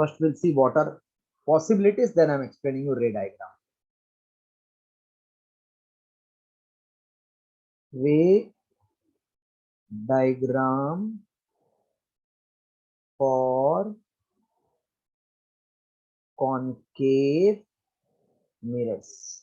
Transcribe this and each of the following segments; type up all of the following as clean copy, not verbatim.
First we'll see what are possibilities, then I'm explaining you ray diagram. Ray diagram for concave mirrors.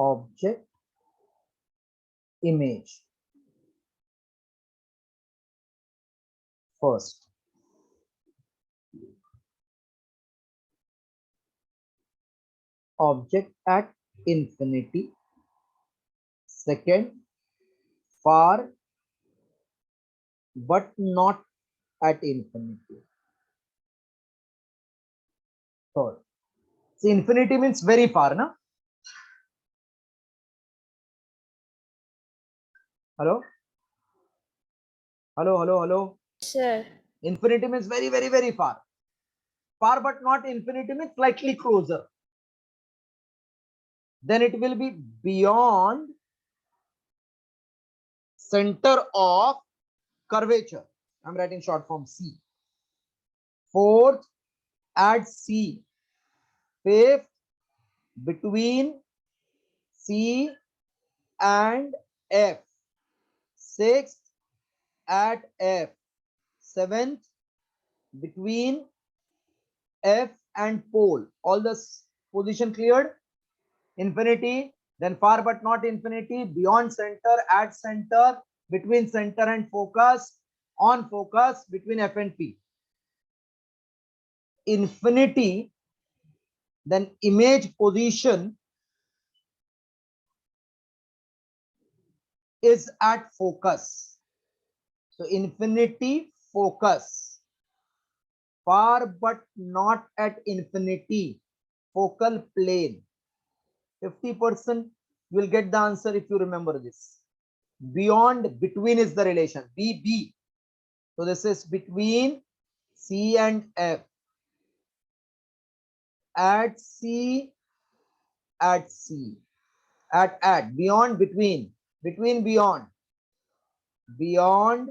Object image first. Object at infinity. Second, far but not at infinity. Third, see, infinity means very far, na? Hello? Hello, hello, hello. Sir. Infinity means very, very, very far. Far but not infinity means slightly closer. Then it will be beyond center of curvature. I'm writing short form C. Fourth, at C. Fifth, between C and F. Sixth, at F. Seventh, between F and pole. All the position cleared. Infinity, then far but not infinity, beyond center, at center, between center and focus, on focus, between F and P. Infinity, then image position is at focus. So infinity, focus. Far but not at infinity, focal plane. 50% you will get the answer if you remember this. Beyond, between is the relation. B. So this is between C and F. At C, at C. At, beyond, between, beyond. Beyond,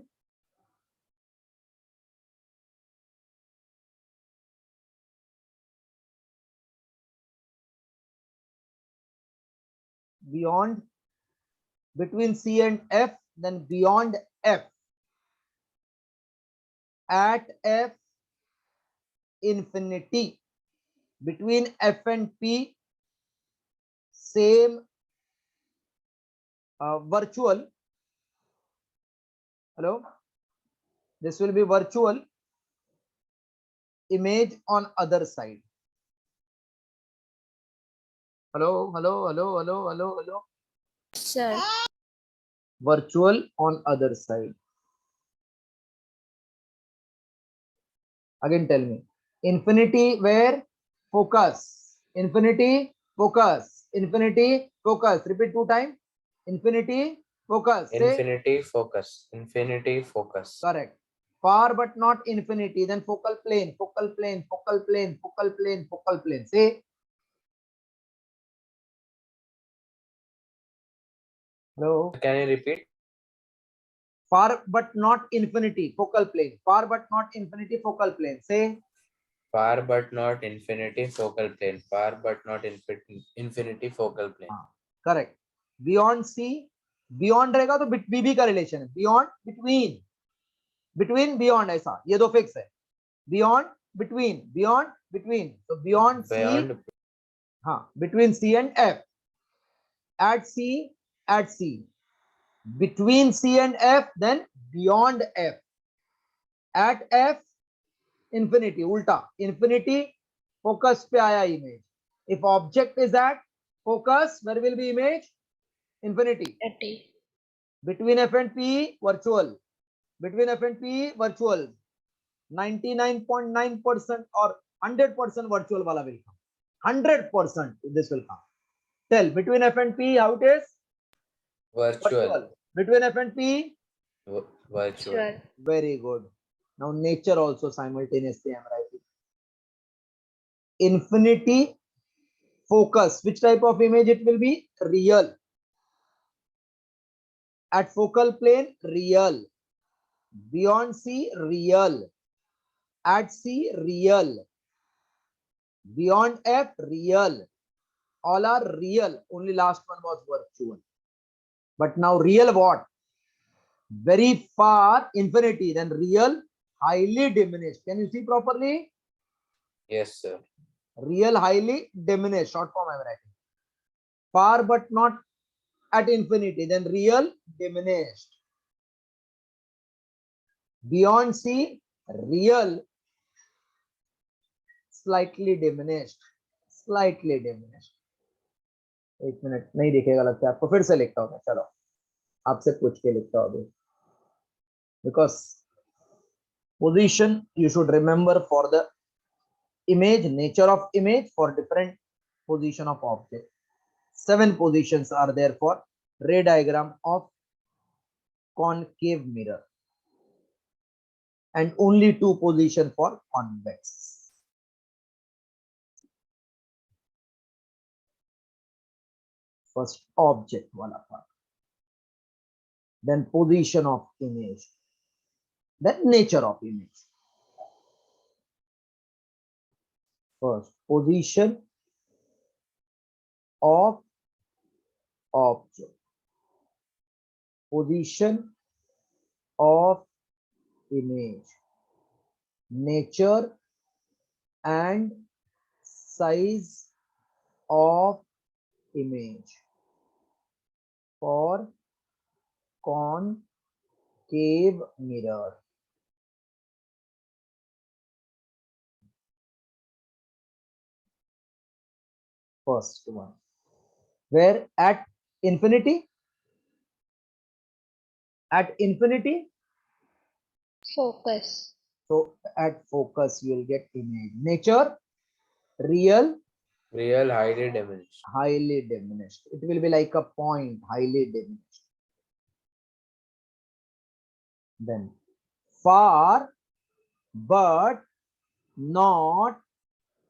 beyond, between C and F, then beyond F. At F, infinity. Between F and P, same virtual. Hello? This will be virtual image on other side. Hello, hello, hello, hello, hello, hello. Sir. Virtual on other side. Again, tell me. Infinity where? Focus. Infinity, focus. Infinity, focus. Repeat 2 times. Infinity, focus. Say. Infinity, focus. Infinity, focus. Correct. Far but not infinity. Then focal plane, focal plane, focal plane, focal plane, focal plane. Say. Hello. Can you repeat? Far but not infinity, focal plane. Far but not infinity, focal plane. Say. Far but not infinity, focal plane. Far but not infinity, focal plane. Correct. Beyond C, beyond रहेगा तो BB का relation है. Beyond, between, between, beyond ऐसा. ये दो fix है. Beyond, between, beyond, between. So beyond C, हाँ, between C and F. At C, at C. between C and F, then beyond F. At F, infinity, ulta, infinity, focus पे आया image. If object is at focus, where will be image? Infinity. at T. Between F and P, virtual. Between F and P, virtual. 99.9% or 100% virtual wala will come. 100% this will come. Tell, between F and P, how it is? Virtual. Between F and P, Virtual. Sure. very good. Now nature also simultaneously I am writing. Infinity, focus. Which type of image it will be? Real. At focal plane, real. Beyond C, real. At C, real. Beyond F, real. All are real. Only last one was virtual. But now real what? Very far, infinity. Then real, highly diminished. Can you see properly? Yes, sir. Real, highly diminished. Short form I am writing. Far but not at infinity. Then real, diminished. Beyond C, real, slightly diminished. Slightly diminished. एक minute नहीं दिखेगा लगता है आपको, फिर से लिखता हूँ मैं, चलो आपसे पूछ के लिखता हूँ अभी. Because position you should remember for the image, nature of image for different position of object. 7 positions are there for ray diagram of concave mirror and only 2 position for convex. First object wala part, then position of image, then nature of image. First position of object, position of image, nature and size of image for concave mirror. First one, where at infinity, Focus. so at focus you will get image. Nature, real, Real, highly diminished. highly diminished. It will be like a point, highly diminished. Then far but not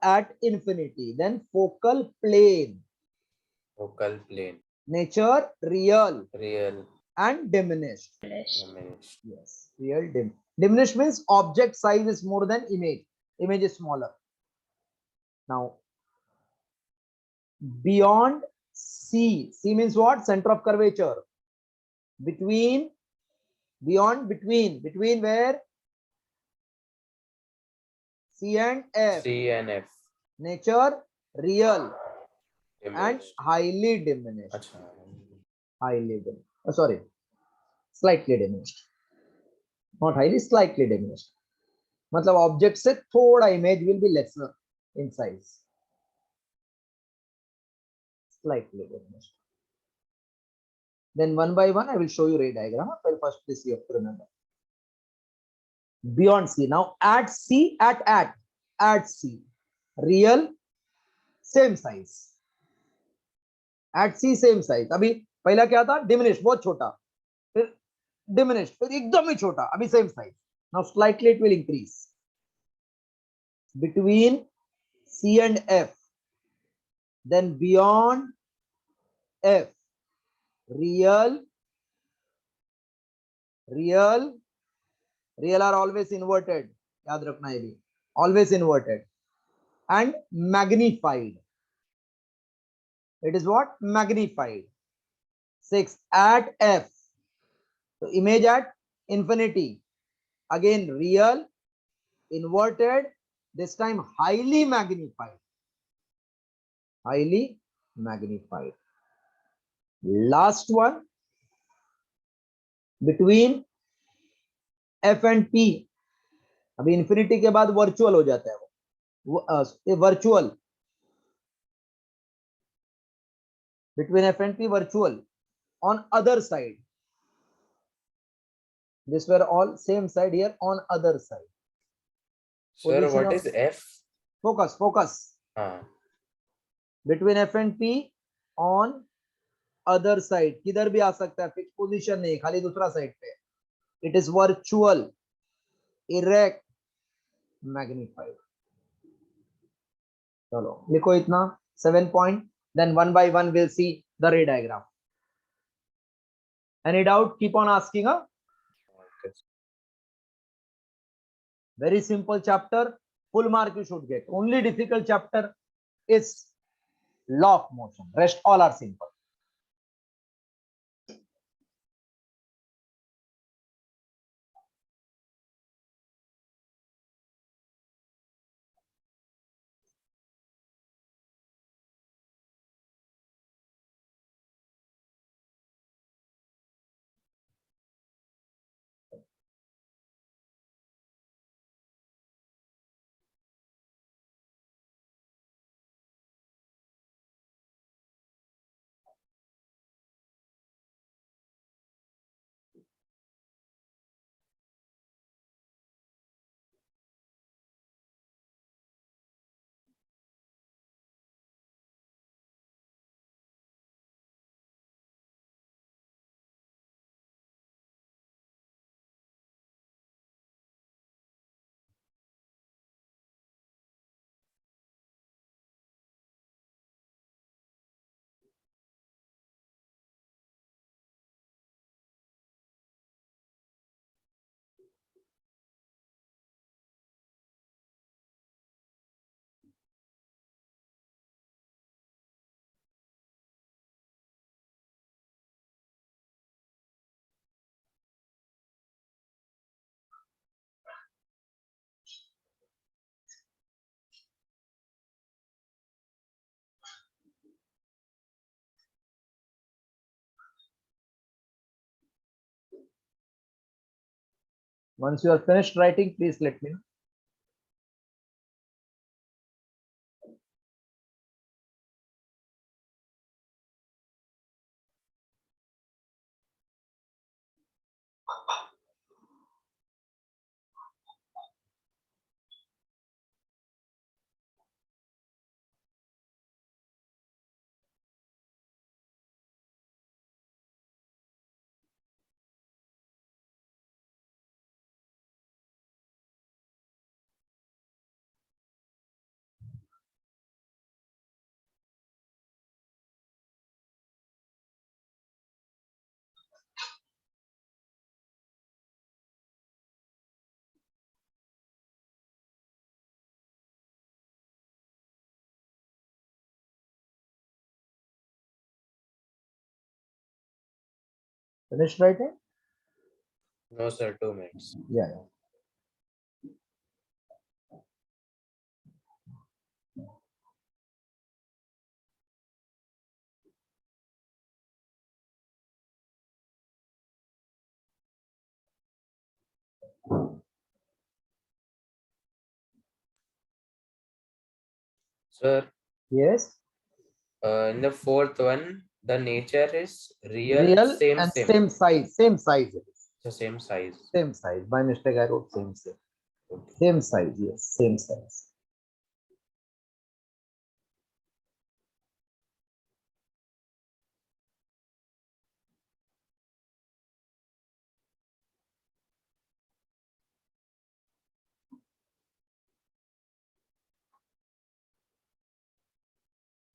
at infinity, then focal plane. Focal plane. Nature, real Real, and diminished. diminished. Yes, real diminished means object size is more than image. Image is smaller. Now beyond C, C means what? Center of curvature. Between, beyond, between where? C and F. C and F. Nature, real and Diminished. highly diminished. Acha. Highly diminished. Sorry, slightly diminished. Not highly, slightly diminished. मतलब object से थोड़ा image will be lesser in size. Slightly diminished. Then one by one I will show you ray diagram. Well, first this you have to remember. Beyond C. Now at C, at C, real, same size. At C same size. अभी पहला क्या था? Diminished, बहुत छोटा. फिर diminished, फिर एकदम ही छोटा. अभी same size. Now slightly it will increase. Between C and F, then beyond F, real are always inverted. याद रखना ये भी. Always inverted and magnified. It is what? Magnified. 6 at F. So image at infinity. Again real, inverted, this time highly magnified. Highly magnified. Last one, between f and p. अभी infinity के बाद virtual हो जाता है वो virtual between f and p virtual on other side. This were all same side here on other side. Sir, Position what of- is F? focus हाँ, between f and p on other side. किधर भी आ सकता है, fix position नहीं, खाली दूसरा side पे. It is virtual, erect, magnified. चलो लिखो इतना 7 point. Then one by one we'll see the ray diagram. Any doubt? Keep on asking. Huh? okay. Very simple chapter. Full mark you should get. Only difficult chapter is law of motion. Rest all are simple. Once you are finished writing, please let me know. Finished writing? No, sir, 2 minutes. Yeah. Sir, Yes. in the fourth one, the nature is real, Real same, and same. same size. Same size. It is. The same size. Same size. By mistake, I wrote same. Okay. Same size. Yes. Same size.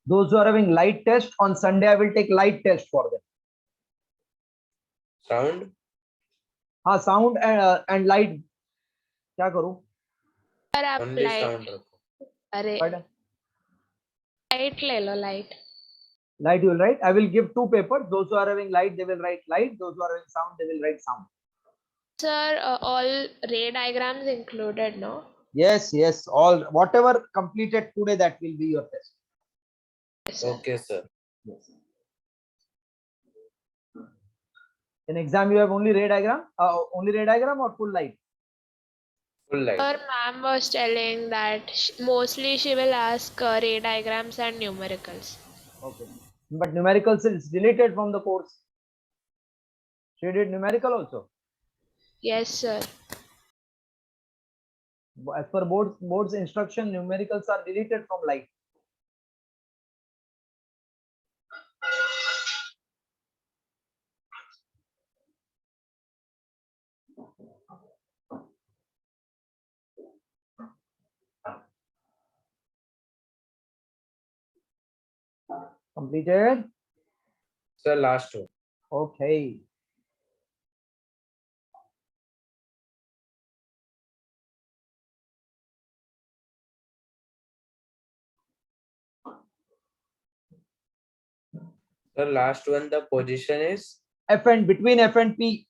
Those who are having light test on Sunday, I will take light test for them. Sound? हाँ sound and light क्या करूँ? Sir आप Only light, sound रखो. अरे Pardon? Light ले लो light. Light you will write. I will give 2 papers. Those who are having light, they will write light. Those who are having sound, they will write sound. Sir all ray diagrams included no. Yes, yes. All whatever completed today, that will be your test. Okay, sir. Yes. In exam, you have only ray diagram, or full light? Full light. Our ma'am was telling that mostly she will ask ray diagrams and numericals. Okay. But numericals is deleted from the course. She did numerical also. Yes, sir. As per board's instruction, numericals are deleted from light. Completed? Sir, last one. Okay. Sir, last one, the position is Between F and P.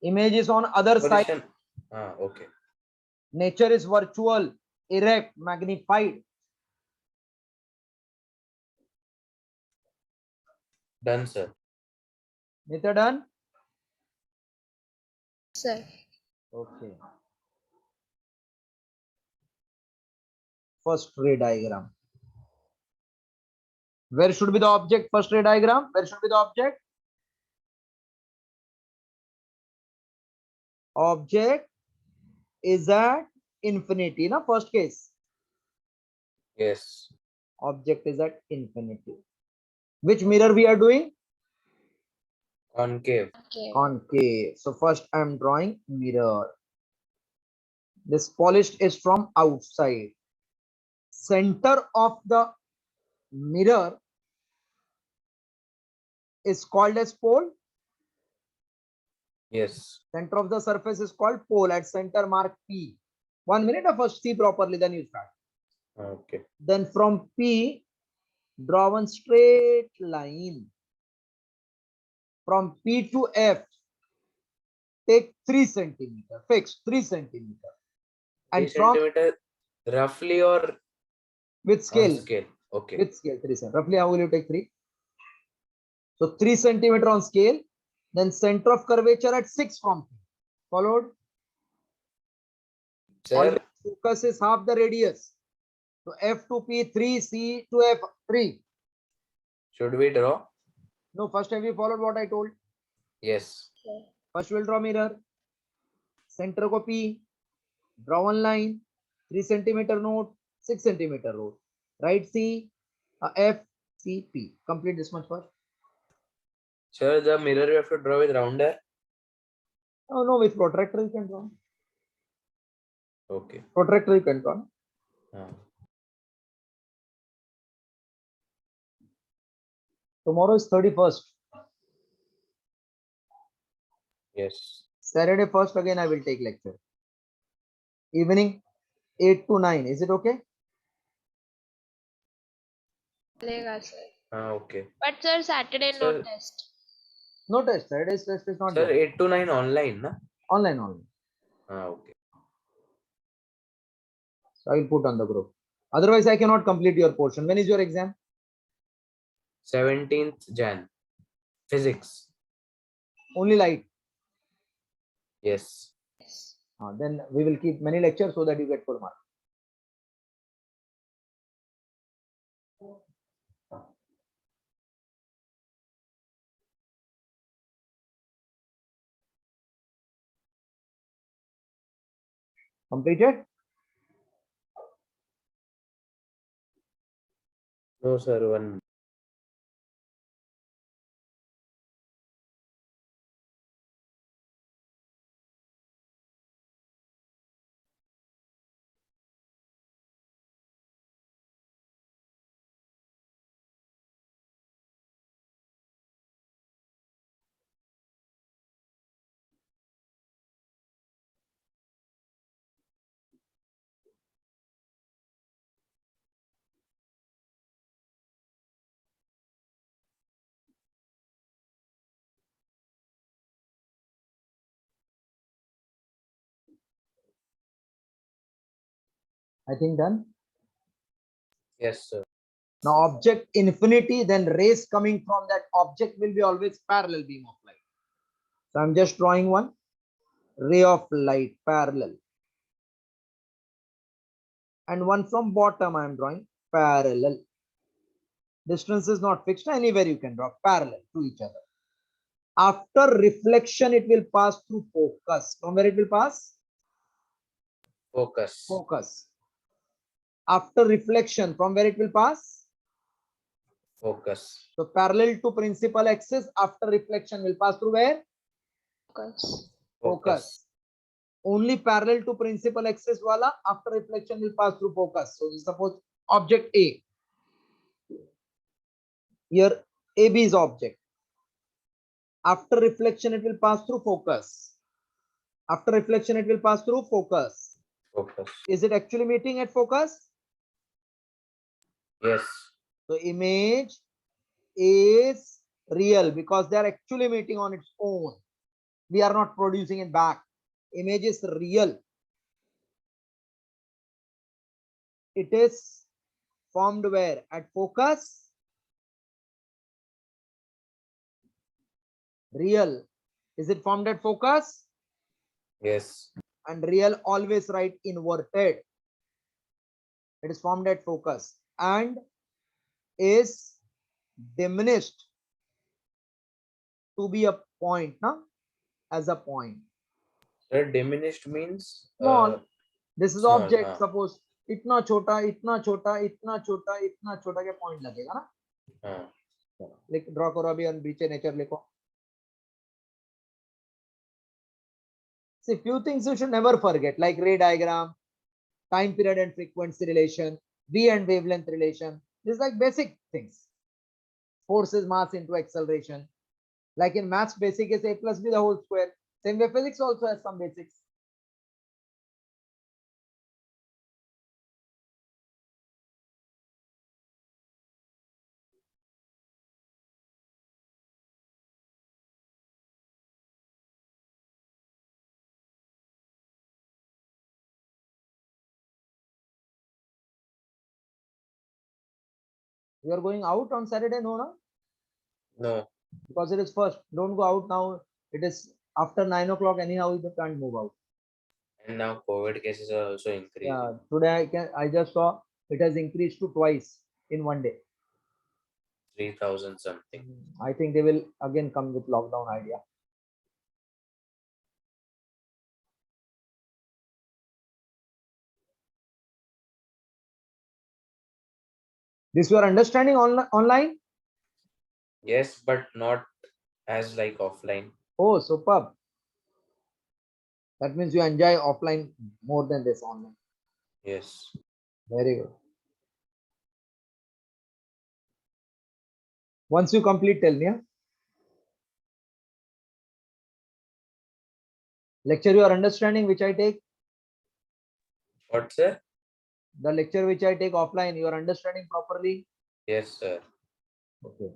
Image is on other side. position. Okay. Nature is virtual, erect, magnified. Done, sir. Nitya done? Sir. Okay. First ray diagram. Where should be the object? First ray diagram. Where should be the object? Object is at infinity. Na first case. Yes. Object is at infinity. Which mirror we are doing? Concave. Okay. Concave. So first I am drawing mirror. This polished is from outside. Center of the mirror is called as pole. Yes. Center of the surface is called pole. At center mark P. 1 minute, first see properly, then you start. Okay. Then from P, draw one straight line. From P to F, take 3 centimeter. Fix 3 centimeter. 3 And from centimeter roughly or with on scale. scale? Okay. With scale 3 centimeter. Roughly how will you take 3? So 3 centimeter on scale. Then center of curvature at 6 from P. Followed? Sir, Always focus is half the radius. So F to P 3, C to F 3. should we draw? No, first have you followed what I told? Yes. First we'll draw mirror. Center ko P. Draw one line. 3 centimeter note, 6 centimeter note. Right C, F, C, P. Complete this much first. Sir, the mirror you have to draw with rounder. Oh no, with protractor you can draw. Okay. Protractor you can draw. Tomorrow is 31st. Yes. Saturday first again I will take lecture. Evening 8 to 9. Is it okay? Chalega, sir. Okay. But sir, Saturday no Sir, test. No test. Saturday's test is not sir, there. 8 to 9 online, na? Online only. Okay. So I will put on the group. Otherwise I cannot complete your portion. When is your exam? 17th Jan. Physics. Only light. Yes. Then we will keep many lectures so that you get full mark. Completed? No, sir. One. I think done. Yes, sir. Now object infinity, then rays coming from that object will be always parallel beam of light. So I'm just drawing one ray of light parallel. And one from bottom I am drawing parallel. Distance is not fixed, anywhere you can draw parallel to each other. After reflection, it will pass through focus. From where it will pass? Focus. Focus. After reflection, from where it will pass? Focus. So parallel to principal axis, after reflection will pass through where? Focus. Focus. Only parallel to principal axis wala, after reflection will pass through focus. So suppose object A. Here AB is object. After reflection, it will pass through focus. After reflection, it will pass through focus. Focus. Is it actually meeting at focus? Yes. So image is real because they are actually meeting on its own. We are not producing it back. Image is real. It is formed where? At focus. Real. Is it formed at focus? Yes. And real always write inverted. It is formed at focus and is diminished to be a point, na? As a point. Sir, diminished means Small. This is small, object. हाँ. Suppose इतना छोटा, इतना छोटा, इतना छोटा, इतना छोटा के point लगेगा ना? हाँ. लिख ड्रॉ करो अभी नीचे नेचर लिखो. See, few things you should never forget, like ray diagram, time period and frequency relation, V and wavelength relation. This is like basic things. Forces mass into acceleration. Like in maths, basic is a plus b the whole square. Same way physics also has some basics. You are going out on Saturday, no, no? No. Because it is first. Don't go out now. It is after 9 o'clock. Anyhow, you can't move out. And now COVID cases are also increasing. Yeah, today I just saw it has increased to twice in one day. 3,000 something. I think they will again come with lockdown idea. This you are understanding online? Yes, but not as like offline. Oh, superb. That means you enjoy offline more than this online. Yes. Very good. Once you complete, tell me. Huh? Lecture you are understanding, which I take. What, sir? The lecture which I take offline, you are understanding properly. Yes, sir. Okay.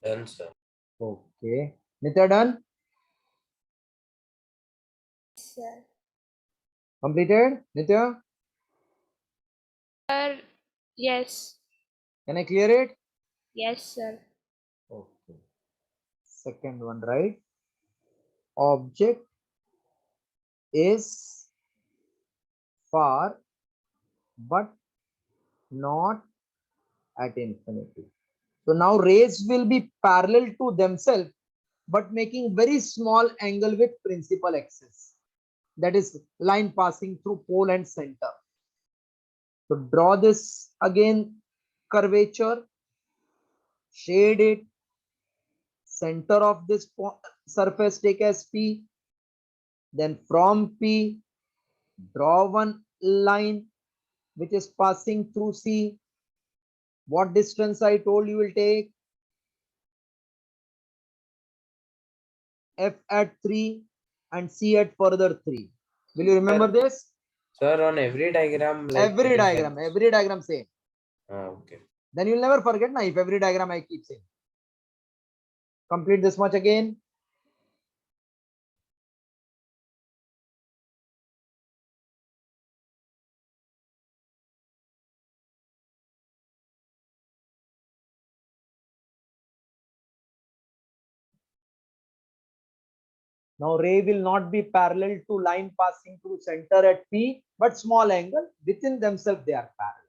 Done, sir. Okay. Nitya done? Sir. Completed? Nitya? Sir, yes. Can I clear it? Yes, sir. Okay. Second one, right? Object is far but not at infinity. So now rays will be parallel to themselves but making very small angle with principal axis. That is line passing through pole and center. So draw this again, curvature, shade it, center of this surface take as P, Then from P, draw one line which is passing through C. What distance I told you will take? F at 3 and C at further 3. Will you remember this? Sir, on every diagram, like Every it is diagram same. Okay. Then you'll never forget, na, if every diagram I keep saying. Complete this much again. Now ray will not be parallel to line passing through center at P, but small angle. Within themselves, they are parallel.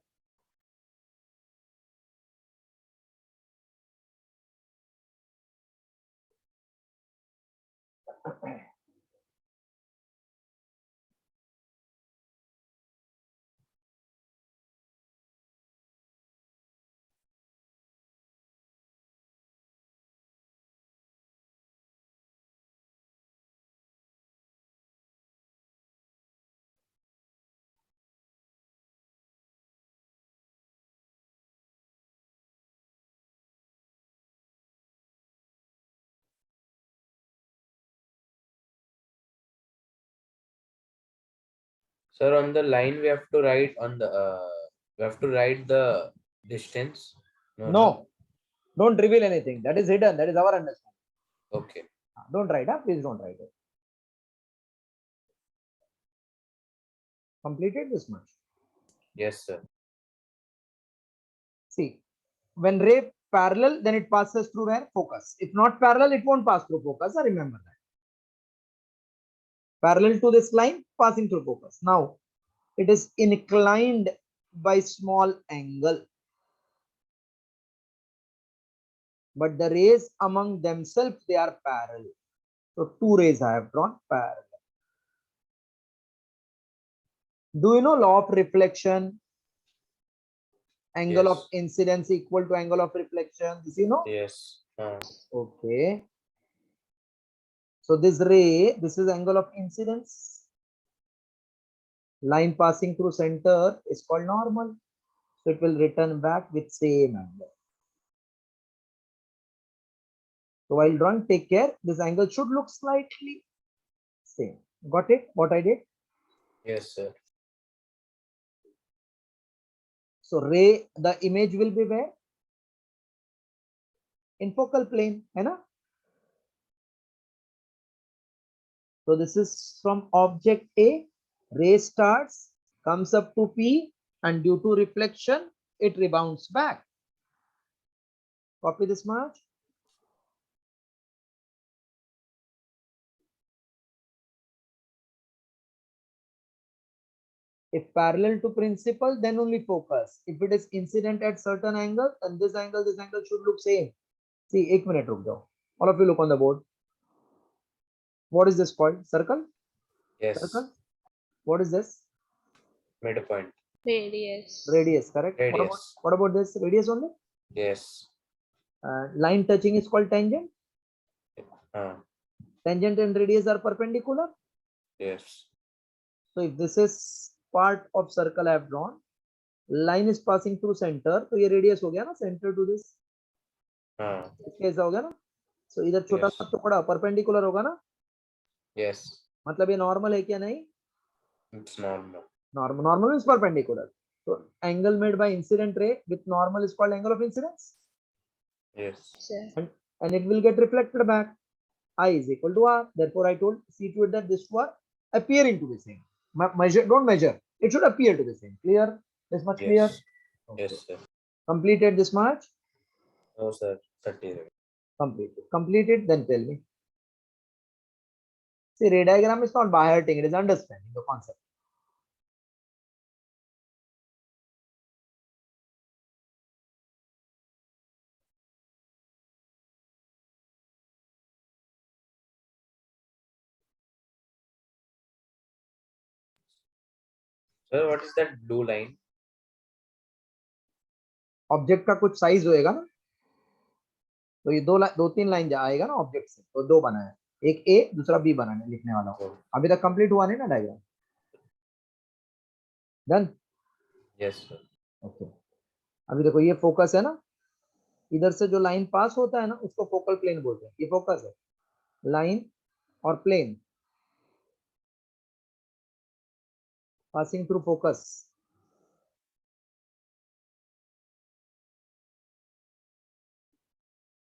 Sir, on the line we have to write on the we have to write the distance. No, don't reveal anything. That is hidden. That is our understanding. Okay. Don't write, huh? Please don't write it. Completed this much. Yes, sir. See, when ray parallel, then it passes through where? Focus. If not parallel, it won't pass through focus. I remember that. Parallel to this line, passing through focus. Now, it is inclined by small angle. But the rays among themselves, they are parallel. So two rays I have drawn parallel. Do you know law of reflection? Angle of Yes. incidence equal to angle of reflection. This you know? Yes. Okay. So this ray, this is angle of incidence. Line passing through center is called normal. So it will return back with same angle. So while drawing, take care. This angle should look slightly same. Got it? What I did? Yes, sir. So ray, the image will be where? In focal plane, है ना? So this is from object A. Ray starts, comes up to P, and due to reflection, it rebounds back. Copy this much. If parallel to principal, then only focus. If it is incident at certain angle, then this angle should look same. See, 1 minute ruk jao. All of you look on the board. What is this called? Circle? Yes. Circle? What is this? Midpoint. Radius. Radius, correct? Radius. What about this? Radius only? Yes. Line touching is called tangent. Tangent and radius are perpendicular. Yes. So if this is part of circle I have drawn, line is passing through center, तो ये radius हो गया ना, center to this. इसके ऐसा हो गया ना. So इधर छोटा सा टुकड़ा perpendicular होगा ना. Yes. मतलब ये normal है क्या नहीं? It's normal. Normal is perpendicular. So angle made by incident ray with normal is called angle of incidence. Yes. Sir. And it will get reflected back. I is equal to R. Therefore, I told see to it that this two are appearing to be same. Don't measure. It should appear to be same. Clear? This much Yes. clear? Okay. Yes, sir. Completed this much? No, sir. 30. Completed. Completed, then tell me. See, ray diagram is not by hearting, it is understanding the concept. Sir, what is that blue line? Object का कुछ size होएगा ना, तो ये दो तीन line आएगा ना ऑब्जेक्ट से, तो दो बनाया. एक ए दूसरा बी बनाने लिखने वाला हूँ. अभी तक कंप्लीट हुआ नहीं ना diagram? Done. Yes, sir. Okay. अभी देखो ये फोकस है ना, इधर से जो लाइन पास होता है ना उसको फोकल प्लेन बोलते हैं. ये फोकस है, लाइन और प्लेन पासिंग थ्रू फोकस.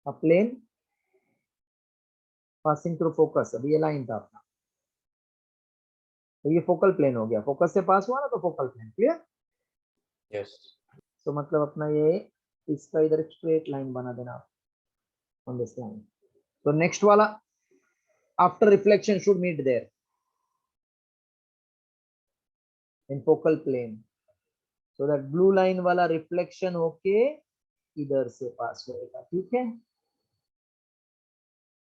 अ प्लेन पासिंग थ्रू फोकस. अभी ये लाइन था अपना, तो ये फोकल प्लेन हो गया. फोकस से पास हुआ ना तो फोकल प्लेन. क्लियर? Yes. तो मतलब अपना ये इसका इधर एक स्ट्रेट लाइन बना देना ऑन दिस लाइन. तो नेक्स्ट वाला after reflection should meet there in focal plane, so that blue line वाला रिफ्लेक्शन होके इधर से पास होएगा. ठीक है,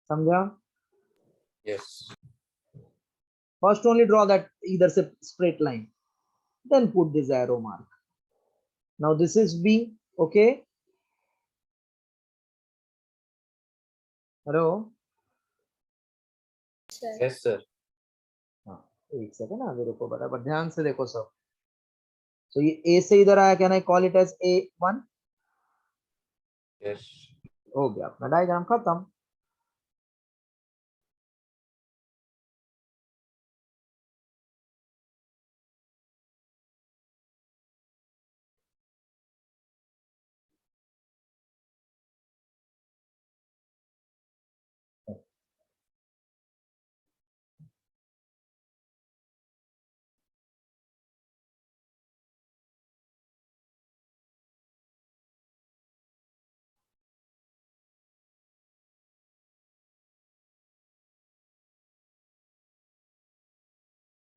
समझा? Yes. First only draw that इधर से straight line, then put this arrow mark. Now this is B. Okay, hello. sir. Yes, sir. हाँ, एक सेकंड ना, मेरे को बराबर ध्यान से देखो सब. तो ये ए से इधर आया, क्या ना, call it as A1. Yes. हो गया, अपना डायग्राम खत्म.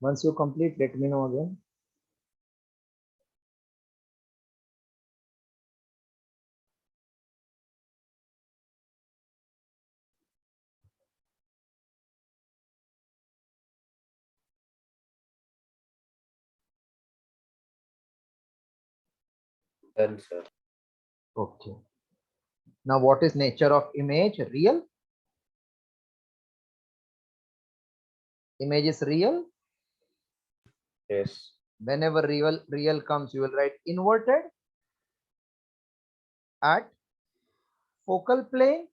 Once you complete, let me know again. Done, sir. Okay. Now, what is nature of image? Real. Image is real. Yes. Whenever real comes, you will write inverted at focal plane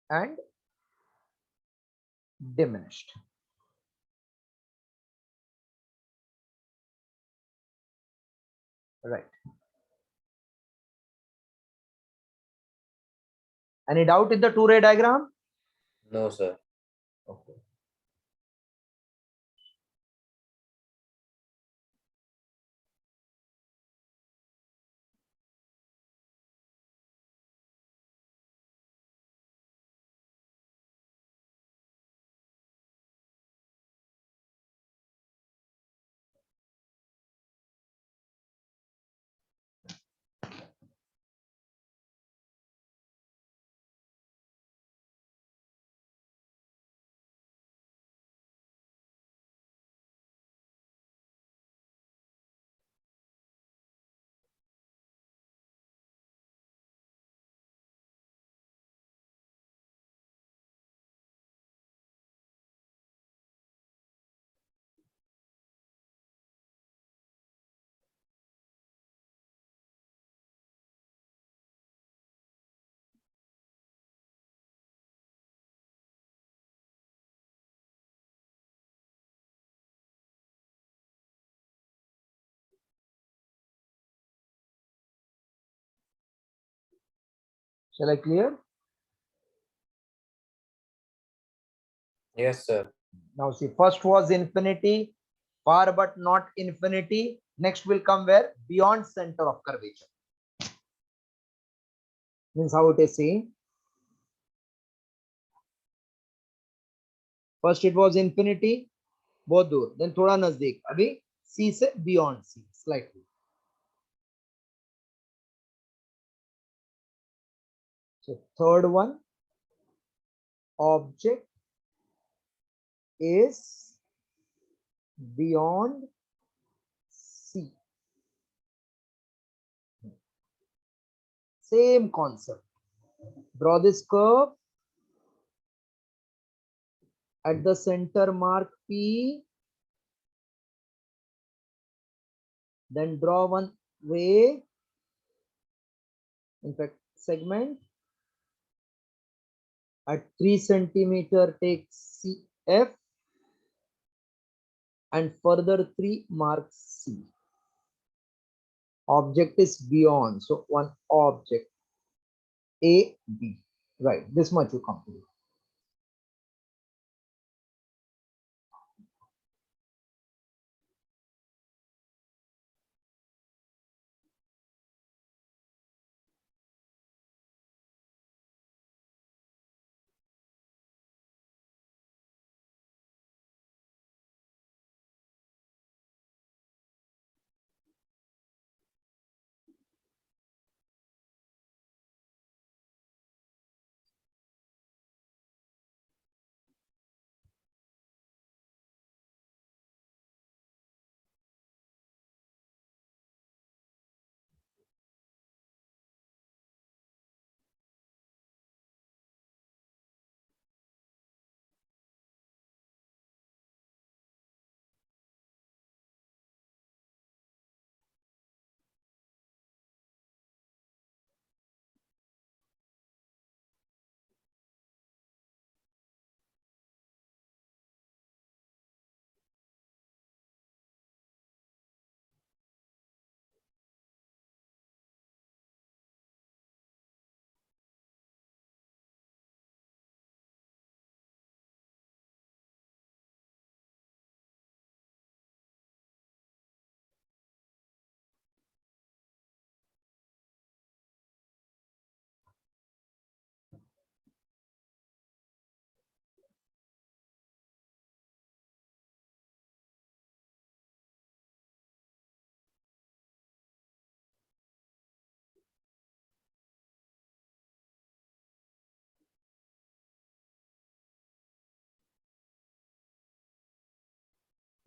and diminished. Right. Any doubt in the two-ray diagram? No, sir. Okay. Shall I clear? Yes, sir. Now see, first was infinity, far but not infinity. Next will come where? Beyond center of curvature. Means how it is seen. First it was infinity, बहुत दूर, then थोड़ा नजदीक, अभी C से beyond C slightly. So third one, object is beyond C. Same concept. Draw this curve. At the center, mark P. Then draw one ray. In fact, segment. At 3 centimeter, take CF. And further 3 mark C. Object is beyond. So one object. A, B. Right. This much you complete.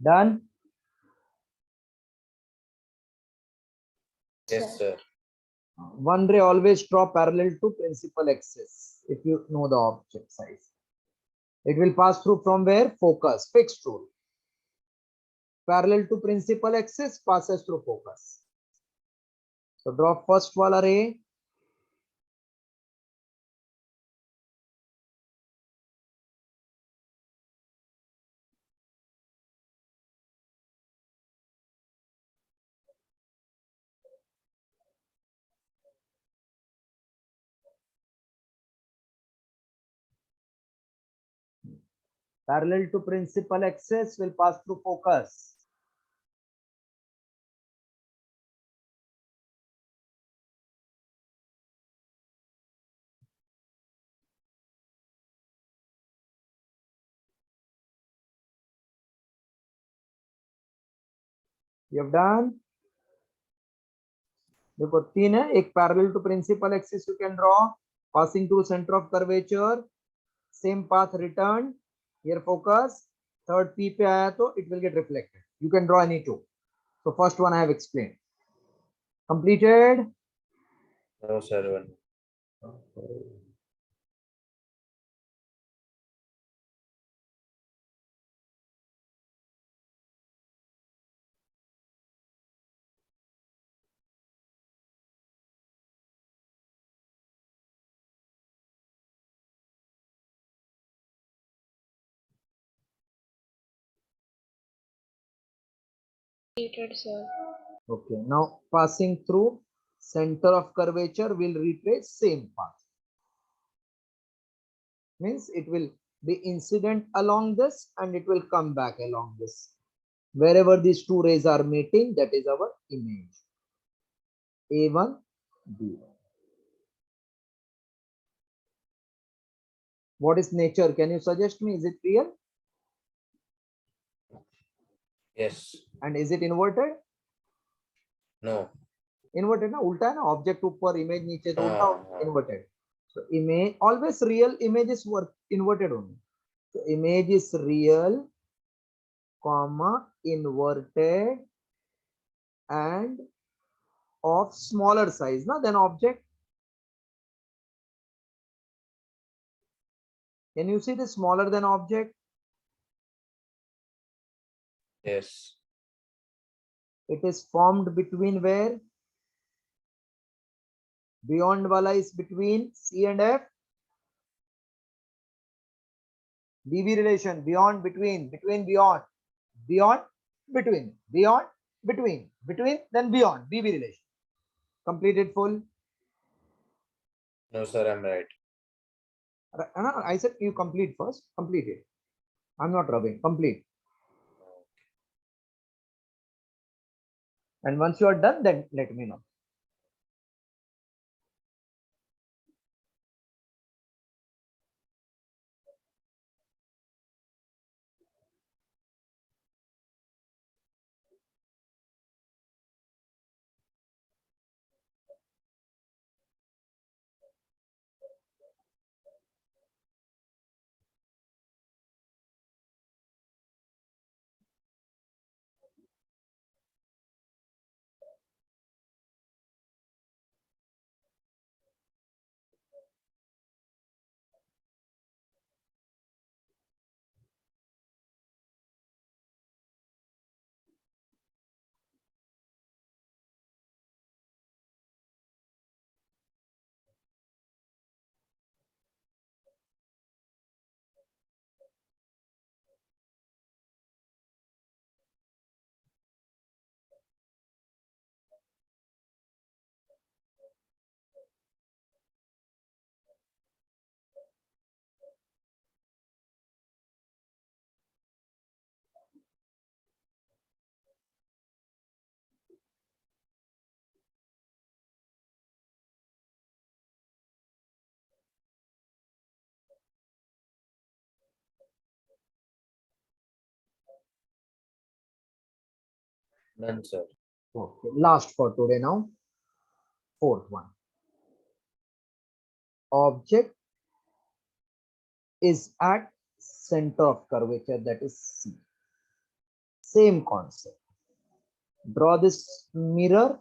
Done? Yes, sir. One ray always draw parallel to principal axis if you know the object size. It will pass through from where? Focus, fixed rule. Parallel to principal axis passes through focus. So draw first wala ray. Parallel to principal axis will pass through focus. You have done? देखो 3 है, एक parallel to principal axis you can draw passing through centre of curvature, same path return, here focus, third P पे आया तो it will get reflected. You can draw any two. So first one I have explained. Completed? No, sir. One. Completed, sir. Okay, now passing through center of curvature will retrace same path. Means it will be incident along this and it will come back along this. Wherever these two rays are meeting, that is our image. A1, B1. What is nature? Can you suggest me? Is it real? Yes. And is it inverted? No. Inverted ना उल्टा है ना, object ऊपर image नीचे तो उल्टा हाँ. Inverted. So image always real image is work inverted only. So image is real, comma inverted and of smaller size na than object. Can you see the smaller than object? Yes. It is formed between where? Beyond wala is between C and F. BB relation, beyond, between, beyond, beyond, between, then beyond, BB relation. Completed full. No, sir, I'm right. I said you complete first. Complete it. I'm not rubbing. Complete. And once you are done, then let me know. None, sir. Okay. Last for today now. Fourth one. Object is at center of curvature, that is C. Same concept. Draw this mirror.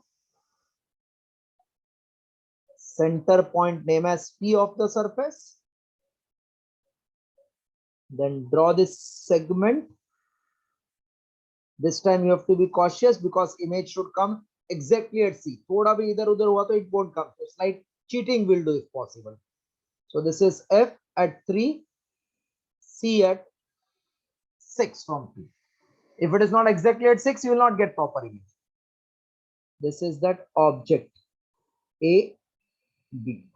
Center point name as P of the surface. Then draw this segment. This time you have to be cautious because image should come exactly at C. थोड़ा भी इधर उधर हुआ तो it won't come. So slight cheating will do if possible. So this is F at 3, C at 6 from P. If it is not exactly at 6, you will not get proper image. This is that object A, B.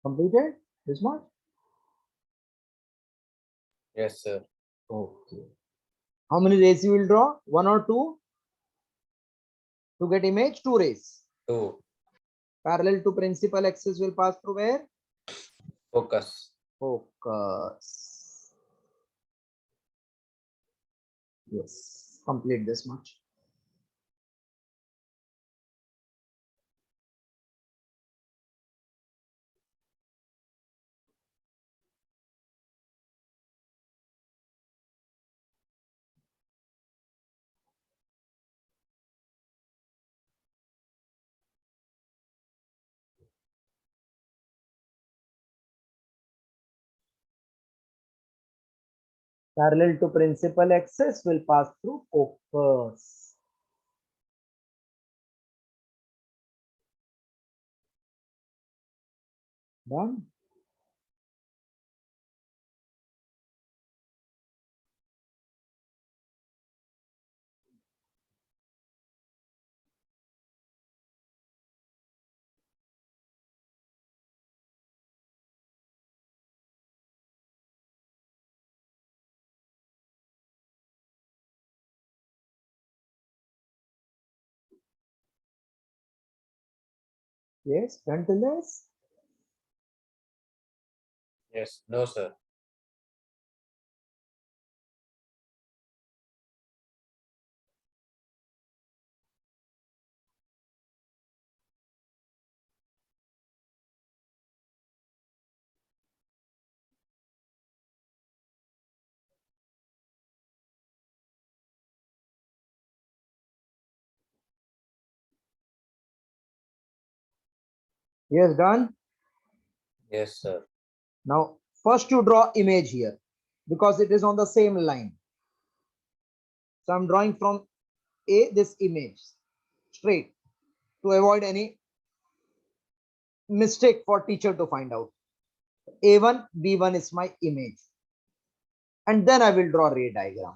Completed? This much? Yes, sir. Okay. How many rays you will draw? 1 or 2? To get image, 2 rays. 2. Parallel to principal axis will pass through where? Focus. Focus. Yes. Complete this much. Parallel to principal axis will pass through focus. Done. Yes, done till this? Yes, no, sir. Yes, done. Yes, sir. Now, first you draw image here because it is on the same line. So I'm drawing from A this image straight to avoid any mistake for teacher to find out. A1, B1 is my image. And then I will draw ray diagram.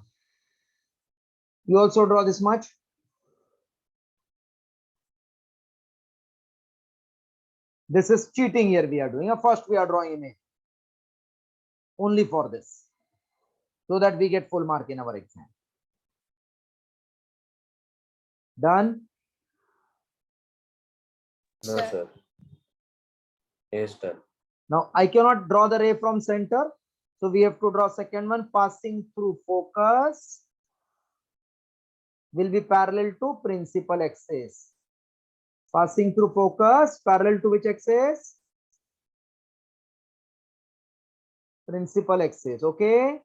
You also draw this much. This is cheating here we are doing. First we are drawing image. Only for this. So that we get full mark in our exam. Done? No, Sir. sir. Yes, done. Now I cannot draw the ray from center. So we have to draw second one passing through focus will be parallel to principal axis. Passing through focus parallel to which axis? Principal axis. Okay.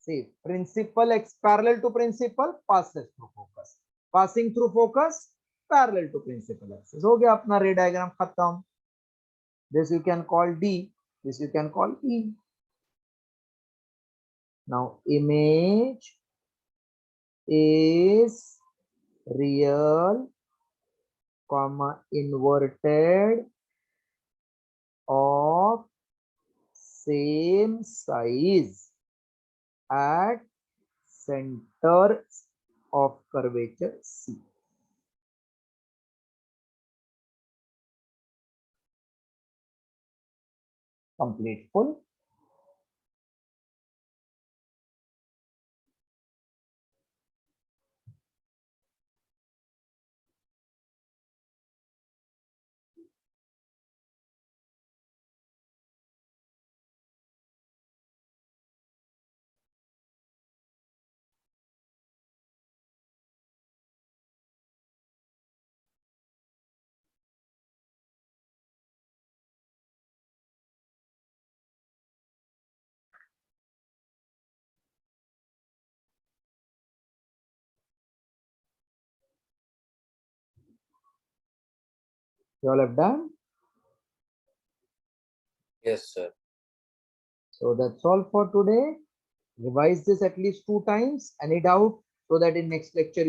See, principal x parallel to principal passes through focus. Passing through focus parallel to principal axis. हो गया अपना ray diagram खत्म. This you can call D. This you can call E. Now image is real, comma inverted of same size at center of curvature C. Complete full. You all have done. Yes, sir. So that's all for today. Revise this at least 2 times. Any doubt? So that in next lecture